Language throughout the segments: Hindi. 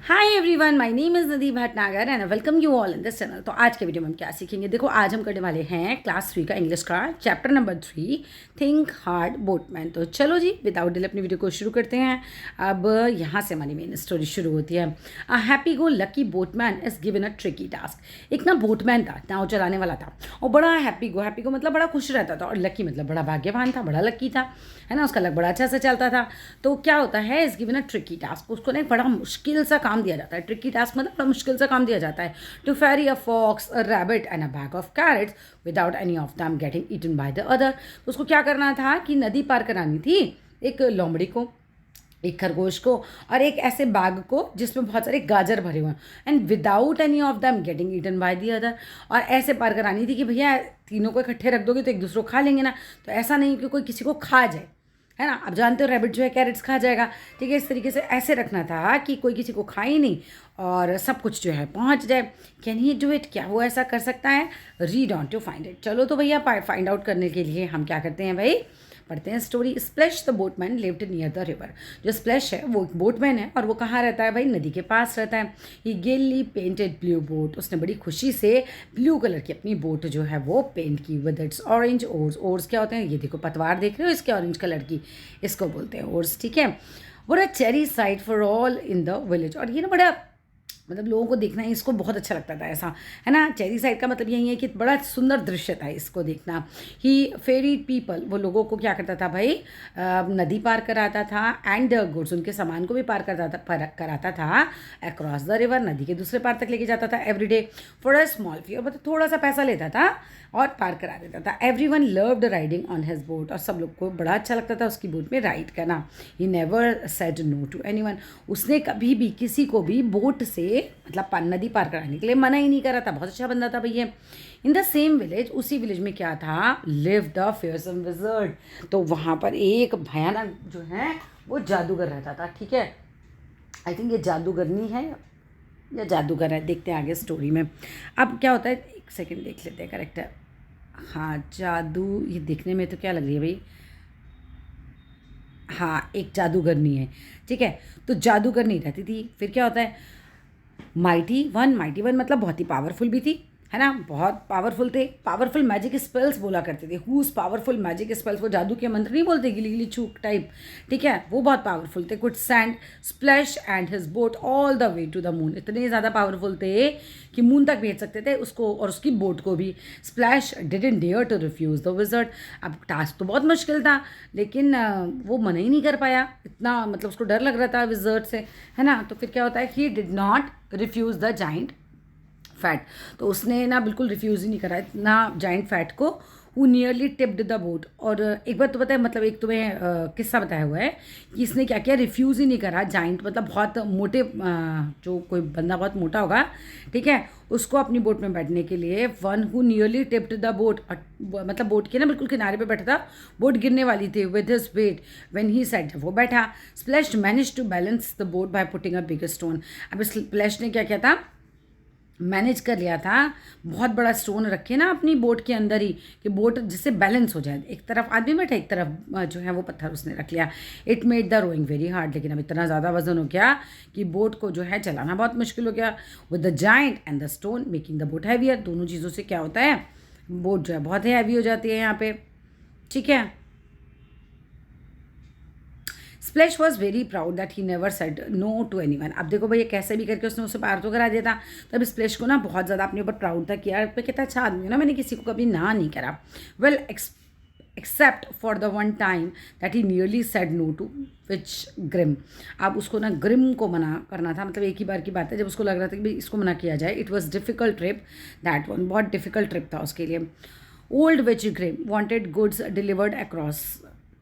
Hi everyone, my name is Nadi Bhatnagar and welcome you all in this channel. तो आज के वीडियो में हम क्या सीखेंगे, देखो आज हम करने वाले हैं क्लास 3 का इंग्लिश का chapter number 3 think hard boatman. तो चलो जी विदाउट डिले अपनी वीडियो को शुरू करते हैं। अब यहाँ से हमारी मेन स्टोरी शुरू होती है। A happy go lucky boatman is given a tricky task. एक ना बोटमैन था, नाव चलाने वाला था और बड़ा हैप्पी गो मतलब बड़ा खुश रहता था, और लकी मतलब बड़ा भाग्यवान था, बड़ा लकी था, है ना। उसका लक बड़ा अच्छा से चलता था। तो क्या होता है, is given a tricky task, उसको ना एक बड़ा मुश्किल सा काम दिया जाता है। ट्रिकी टास्क मतलब बड़ा मुश्किल सा काम दिया जाता है। To ferry a fox, a rabbit and a bag of carrots without any of them getting eaten by the other. तो उसको क्या करना था कि नदी पार करानी थी एक लोमड़ी को, एक खरगोश को और एक ऐसे बैग को जिसमें बहुत सारे गाजर भरे हुए हैं, and without any of them getting eaten by the other. और ऐसे पार करानी थी कि भैया तीनों को इकट्ठे रख दोगे तो एक दूसरे को खा लेंगे ना, तो ऐसा नहीं कि कोई किसी को खा जाए, है ना। अब जानते हो रैबिट जो है कैरेट्स खा जाएगा, ठीक है। इस तरीके से ऐसे रखना था कि कोई किसी को खाए ही नहीं और सब कुछ जो है पहुंच जाए। कैन ही डू इट, क्या वो ऐसा कर सकता है? Read on to find it. चलो तो भैया फाइंड आउट करने के लिए हम क्या करते हैं भाई, पढ़ते हैं story. Splash the boatman lived near the river. जो स्प्लैश है वो एक बोटमैन है और वो कहाँ रहता है भाई, नदी के पास रहता है। ही गेली पेंटेड ब्लू बोट, उसने बड़ी खुशी से ब्लू कलर की अपनी बोट जो है वो पेंट की with its orange ores. Ores क्या होते हैं, ये देखो पतवार देख रहे हो इसके ऑरेंज कलर की, इसको बोलते हैं ओर्स, ठीक है। बड़ा cherry side for all in the village. और ये ना बड़ा मतलब लोगों को देखना है, इसको बहुत अच्छा लगता था ऐसा, है ना। चेरी साइड का मतलब यही है कि बड़ा सुंदर दृश्य था इसको देखना। ही फेरीड पीपल, वो लोगों को क्या करता था भाई, नदी पार कराता था, एंड गुड्स, उनके सामान को भी पार कराता था अक्रॉस द रिवर, नदी के दूसरे पार तक लेके जाता था every day for a small fee, और मतलब थोड़ा सा पैसा लेता था और पार करा देता था। Every one loved riding on his boat, और सब लोग को बड़ा अच्छा लगता था उसकी बोट में राइड करना। He never said no to anyone, उसने कभी भी किसी को भी बोट से मतलब नदी पार कराने के लिए मना ही नहीं करा था। बहुत अच्छा बंदा था भैया। इन द सेम विलेज, उसी विलेज में क्या था, लिव द फेयरसम विजर्ड। तो वहाँ पर एक भयानक जो है वो जादूगर रहता था, ठीक है। आई थिंक ये जादूगरनी है या जादूगर है, देखते हैं आगे स्टोरी में। अब क्या होता है, एक सेकंड देख लेते हैं करेक्टर। हाँ जादू, ये देखने में तो क्या लग रही है भाई, हाँ एक जादूगरनी है, ठीक है। तो जादूगरनी रहती थी, फिर क्या होता है, माइटी वन मतलब बहुत ही पावरफुल भी थी, है ना। बहुत पावरफुल थे, पावरफुल मैजिक स्पेल्स बोला करते थे। हुज पावरफुल मैजिक स्पेल्स, वो जादू के मंत्र नहीं बोलते, गिली गिली छूक टाइप, ठीक है। वो बहुत पावरफुल थे। Could send Splash and his boat all the way to the moon, इतने ज़्यादा पावरफुल थे कि मून तक भेज सकते थे उसको और उसकी बोट को भी। Splash didn't dare to refuse the wizard. अब टास्क तो बहुत मुश्किल था, लेकिन वो मना ही नहीं कर पाया, इतना मतलब उसको डर लग रहा था विजर्ड से, है ना। तो फिर क्या होता है, he did not refuse the giant fat. तो उसने ना बिल्कुल रिफ्यूज़ ही नहीं करा इतना जाइंट फैट को। Who nearly tipped the boat. और एक बार तो पता है, मतलब एक तुम्हें किस्सा बताया हुआ है कि इसने क्या किया, रिफ्यूज़ ही नहीं करा। जाइंट मतलब बहुत मोटे, जो कोई बंदा बहुत मोटा होगा, ठीक है, उसको अपनी बोट में बैठने के लिए। One who nearly tipped the boat, मतलब बोट के ना बिल्कुल किनारे पे बैठा था, बोट गिरने वाली थी। With his weight when he sat, जब वो बैठा, Splash manage to balance the boat by putting a big stone. अब स्प्लैश ने क्या किया था, मैनेज कर लिया था, बहुत बड़ा स्टोन रखे ना अपनी बोट के अंदर ही, कि बोट जिससे बैलेंस हो जाए, एक तरफ आदमी बैठा एक तरफ जो है वो पत्थर उसने रख लिया। It made the rowing very hard, लेकिन अब इतना ज़्यादा वजन हो गया कि बोट को जो है चलाना बहुत मुश्किल हो गया। With the giant and the stone making the boat heavier, दोनों चीज़ों से क्या होता है, बोट जो है बहुत ही हैवी हो जाती है यहाँ पे, ठीक है। Splash was very proud that he never said no to anyone. अब देखो भैया कैसे भी करके उसने उसे पार तो करा दिया था, तब स्प्लैश को ना बहुत ज़्यादा अपने ऊपर प्राउड था कि यार मैं कितना अच्छा आदमी हूँ ना, मैंने किसी को कभी ना नहीं करा। Well except for the one time that he nearly said no to witch Grimm. अब उसको ना ग्रिम को मना करना था, मतलब एक ही बार की बात है जब उसको लग रहा था कि भाई इसको मना किया जाए। It was difficult trip, that one बहुत डिफिकल्ट ट्रिप था उसके लिए। Old witch Grimm wanted goods delivered across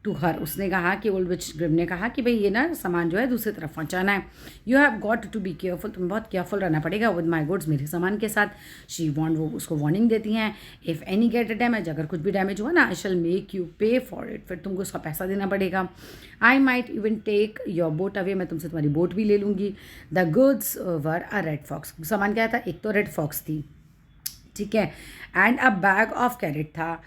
to her, उसने कहा कि ओल्ड विच ग्रिम ने कहा कि भाई ये ना सामान जो है दूसरी तरफ पहुंचाना है। You have got to be careful, तुम्हें बहुत केयरफुल रहना पड़ेगा विद माई गुड्स, मेरे सामान के साथ। शी वॉन्ट, वो उसको वार्निंग देती हैं, इफ़ एनी गेट डैमेज, अगर कुछ भी डैमेज हुआ ना, I shall make you pay for it, फिर तुमको उसका पैसा देना पड़ेगा। I might even take your boat away, मैं तुमसे तुम्हारी बोट भी ले लूँगी। The goods were a red fox, सामान क्या था, एक तो रेड फॉक्स थी, ठीक है, and a bag of carrot था।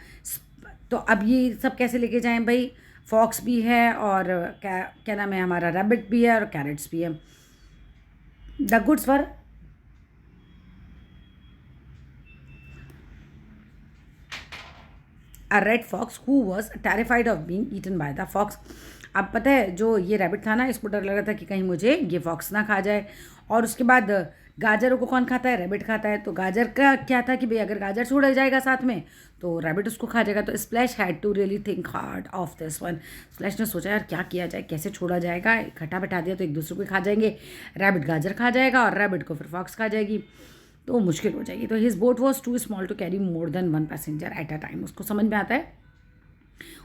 तो अब ये सब कैसे लेके जाएं भाई, फॉक्स भी है और क्या क्या नाम है हमारा, रैबिट भी है और कैरेट्स भी है। The goods were a red fox who was terrified of being eaten by the fox. अब पता है जो ये रैबिट था ना, इसको डर लग रहा था कि कहीं मुझे ये फॉक्स ना खा जाए। और उसके बाद गाजरों को कौन खाता है? रैबिट खाता है। तो गाजर का क्या था कि भाई अगर गाजर छोड़ा जाएगा साथ में तो रैबिट उसको खा जाएगा। तो Splash had to really think hard of this one. Splash ने सोचा यार क्या किया जाए, कैसे छोड़ा जाएगा, इकट्ठा बैठा दिया तो एक दूसरे को खा जाएंगे, रैबिट गाजर खा जाएगा और रैबिट को फिर फॉक्स खा जाएगी, तो मुश्किल हो जाएगी। तो his boat was too small to carry more than one passenger at a time. उसको समझ में आता है,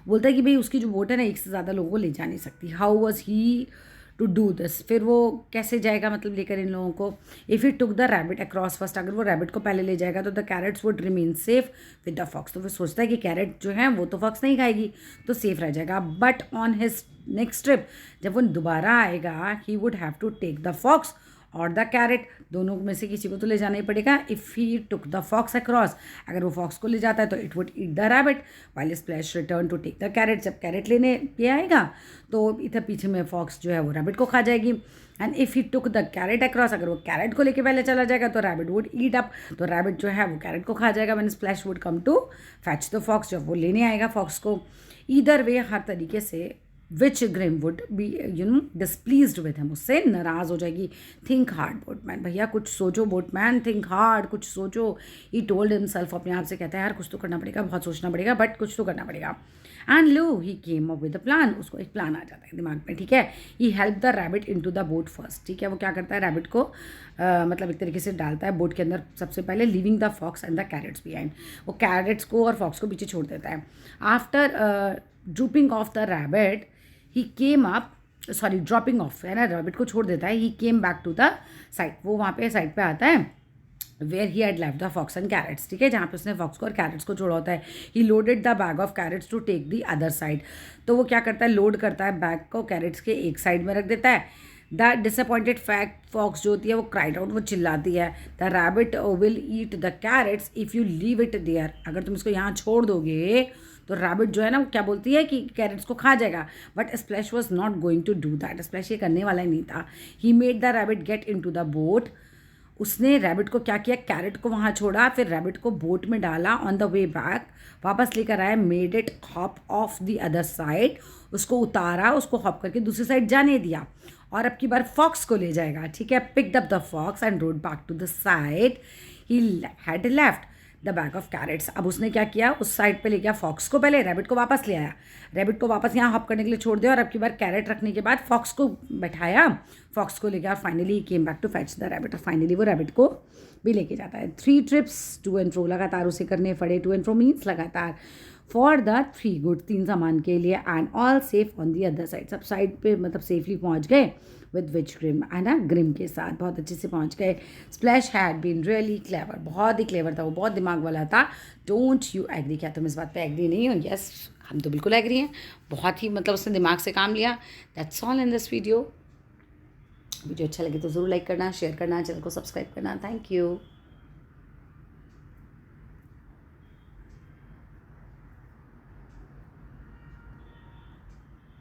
बोलता है कि भाई उसकी जो बोट है ना एक से ज़्यादा लोगों को ले जा नहीं सकती। How was he to do this? फिर वो कैसे जाएगा मतलब लेकर इन लोगों को? If he took the rabbit across first, अगर वो रैबिट को पहले ले जाएगा तो the carrots would remain safe with the fox. तो फिर सोचता है कि कैरेट जो है वो तो फॉक्स नहीं खाएगी तो सेफ रह जाएगा। But on his next trip, जब वो दोबारा आएगा, he would have to take the fox और द कैरेट, दोनों में से किसी को तो ले जाना ही पड़ेगा। If he took the fox across, अगर वो फॉक्स को ले जाता है तो it would eat the rabbit while Splash return to take the carrot. जब कैरेट लेने ये आएगा तो इधर पीछे में फॉक्स जो है वो रैबिट को खा जाएगी। And if he took the carrot across, अगर वो कैरेट को लेके पहले चला जाएगा तो रैबिट वुड ईट अप, तो रैबिट जो है वो कैरेट को खा जाएगा। When Splash would come to fetch the fox, जब वो लेने आएगा फॉक्स को। ईदर वे, हर तरीके से which Grim would be displeased with him, उससे नाराज हो जाएगी। थिंक हार्ड बोटमैन, भैया कुछ सोचो बोटमैन, थिंक हार्ड, कुछ सोचो। ही टोल्ड हिमसेल्फ, अपने आप से कहता है यार कुछ तो करना पड़ेगा, बहुत सोचना पड़ेगा बट कुछ तो करना पड़ेगा। And low he came up with a plan, उसको एक प्लान आ जाता है दिमाग में, ठीक है। He help the rabbit into the boat first, ठीक है। वो क्या करता है, रैबिट को मतलब एक तरीके से डालता है बोट के अंदर सबसे पहले, leaving the fox and the carrots behind. वो कैरेट्स को और फॉक्स को पीछे छोड़ देता है। After drooping off the rabbit he came up, sorry dropping off है ना, रैबिट को छोड़ देता है। He came back to the side, वो वहाँ पे साइड पे आता है where he had left the fox and carrots, ठीक है, जहाँ पे उसने फॉक्स को और कैरेट्स को छोड़ा होता है। He loaded the bag of carrots to take the other side, तो वो क्या करता है, लोड करता है बैग को कैरेट्स के एक साइड में रख देता है। द डिसअपॉइंटेड फैक्ट फॉक्स जो होती है वो क्राइड आउट, वो चिल्लाती है, the rabbit will eat the carrots if you leave it there, अगर तुम इसको यहाँ छोड़ दोगे तो रैबिट जो है ना वो क्या बोलती है कि कैरेट्स को खा जाएगा। But Splash was not going to do that, Splash ये करने वाला ही नहीं था। He made the rabbit get into the boat, उसने रैबिट को क्या किया, कैरेट को वहाँ छोड़ा, फिर रैबिट को बोट में डाला। ऑन द वे बैक वापस लेकर आया, made it hop off the other side, उसको उतारा, उसको हॉप करके दूसरी साइड जाने दिया और अब की बार फॉक्स को ले जाएगा, ठीक है। Picked up the fox and rowed back to the side he had left the bag of carrots. अब उसने क्या किया, उस साइड पे ले गया फॉक्स को, पहले रैबिट को वापस ले आया, रैबिट को वापस यहाँ हॉप करने के लिए छोड़ दिया और अब की बार कैरेट रखने के बाद फॉक्स को बैठाया, फॉक्स को ले गया और finally came back to fetch the rabbit, और फाइनली वो रैबिट को भी लेके जाता है। 3 ट्रिप्स टू एंड फ्रो, लगातार उसे करने पड़े, टू एंड फ्रो मीन्स लगातार, फॉर द 3 गुड, 3 सामान के लिए, and all safe on the other side, सब साइड पे मतलब सेफली पहुँच गए विद विच ग्रिम, है ना, ग्रिम के साथ बहुत अच्छे से पहुंच गए। Splash had been really clever, बहुत ही क्लेवर था वो, बहुत दिमाग वाला था। डोंट यू एग्री, क्या तुम इस बात पे एग्री नहीं हो? यस, हम तो बिल्कुल एग्री हैं, बहुत ही मतलब उसने दिमाग से काम लिया। That's all in this video अच्छा लगे तो ज़रूर लाइक करना, शेयर करना, चैनल को सब्सक्राइब करना। Thank you.